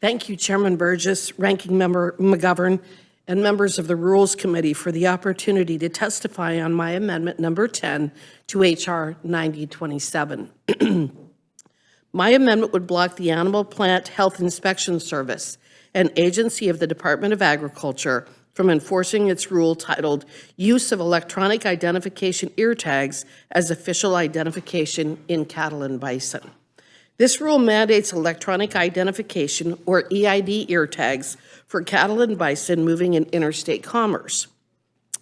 Thank you, Chairman Burgess, Ranking Member McGovern, and members of the Rules Committee for the opportunity to testify on my amendment number 10 to H.R. 9027. My amendment would block the Animal Plant Health Inspection Service, an agency of the Department of Agriculture, from enforcing its rule titled Use of Electronic Identification Ear Tags as Official Identification in Cattle and Bison. This rule mandates electronic identification, or EID, ear tags for cattle and bison moving in interstate commerce.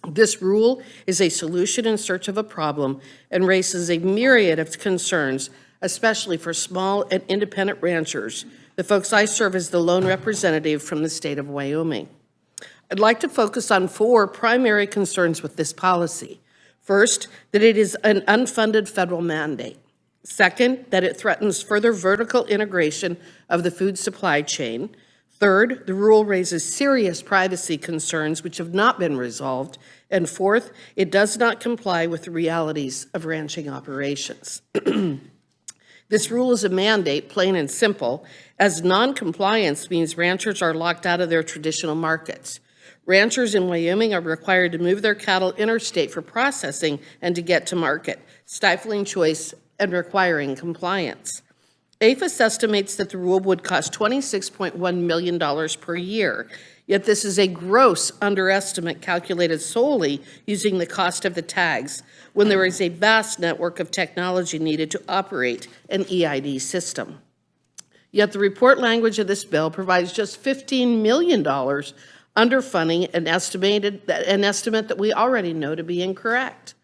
This rule is a solution in search of a problem and raises a myriad of concerns, especially for small and independent ranchers, the folks I serve as the lone representative from the state of Wyoming. I'd like to focus on 4 primary concerns with this policy. First, that it is an unfunded federal mandate. Second, that it threatens further vertical integration of the food supply chain. Third, the rule raises serious privacy concerns which have not been resolved. And fourth, it does not comply with the realities of ranching operations. This rule is a mandate, plain and simple, as non-compliance means ranchers are locked out of their traditional markets. Ranchers in Wyoming are required to move their cattle interstate for processing and to get to market, stifling choice and requiring compliance. APHIS estimates that the rule would cost $26.1 million per year, yet this is a gross underestimate calculated solely using the cost of the tags, when there is a vast network of technology needed to operate an EID system. Yet the report language of this bill provides just $15 million underfunding an estimate that we already know to be incorrect.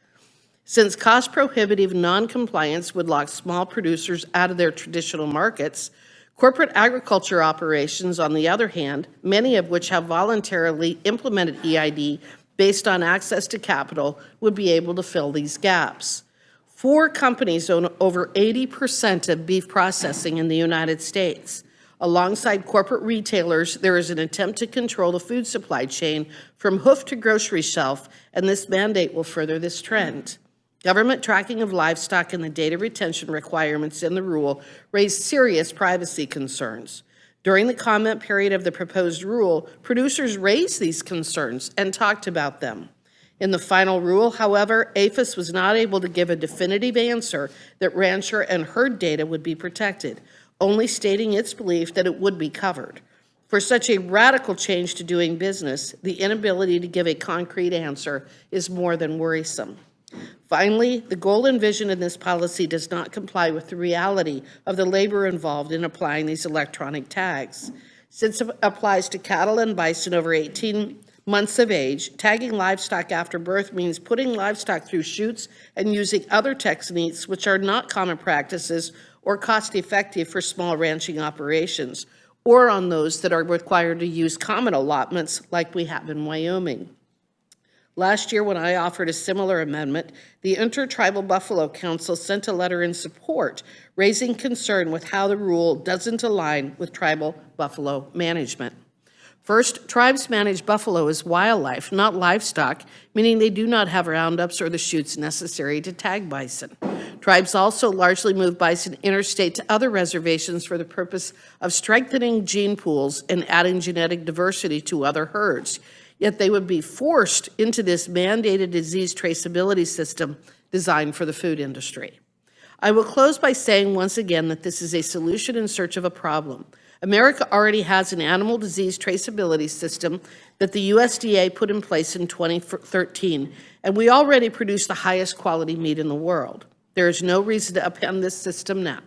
Since cost-prohibitive non-compliance would lock small producers out of their traditional markets, corporate agriculture operations, on the other hand, many of which have voluntarily implemented EID based on access to capital, would be able to fill these gaps. 4 companies own over 80% of beef processing in the United States. Alongside corporate retailers, there is an attempt to control the food supply chain from hoof to grocery shelf, and this mandate will further this trend. Government tracking of livestock and the data retention requirements in the rule raise serious privacy concerns. During the comment period of the proposed rule, producers raised these concerns and talked about them. In the final rule, however, APHIS was not able to give a definitive answer that rancher and herd data would be protected, only stating its belief that it would be covered. For such a radical change to doing business, the inability to give a concrete answer is more than worrisome. Finally, the goal and vision in this policy does not comply with the reality of the labor involved in applying these electronic tags. Since it applies to cattle and bison over 18 months of age, tagging livestock after birth means putting livestock through chutes and using other techniques which are not common practices or cost-effective for small ranching operations, or on those that are required to use common allotments like we have in Wyoming. Last year, when I offered a similar amendment, the Intertribal Buffalo Council sent a letter in support, raising concern with how the rule doesn't align with tribal buffalo management. First, tribes manage buffalo as wildlife, not livestock, meaning they do not have roundups or the chutes necessary to tag bison. Tribes also largely move bison interstate to other reservations for the purpose of strengthening gene pools and adding genetic diversity to other herds. Yet they would be forced into this mandated disease traceability system designed for the food industry. I will close by saying once again that this is a solution in search of a problem. America already has an animal disease traceability system that the USDA put in place in 2013, and we already produce the highest quality meat in the world. There is no reason to upend this system now.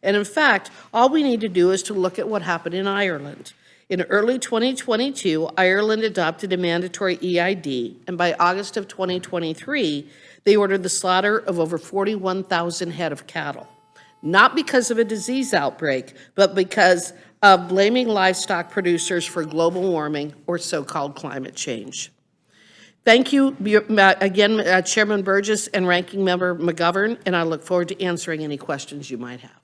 And in fact, all we need to do is to look at what happened in Ireland. In early 2022, Ireland adopted a mandatory EID, and by August of 2023, they ordered the slaughter of over 41,000 head of cattle. Not because of a disease outbreak, but because of blaming livestock producers for global warming or so-called climate change. Thank you again, Chairman Burgess and Ranking Member McGovern, and I look forward to answering any questions you might have.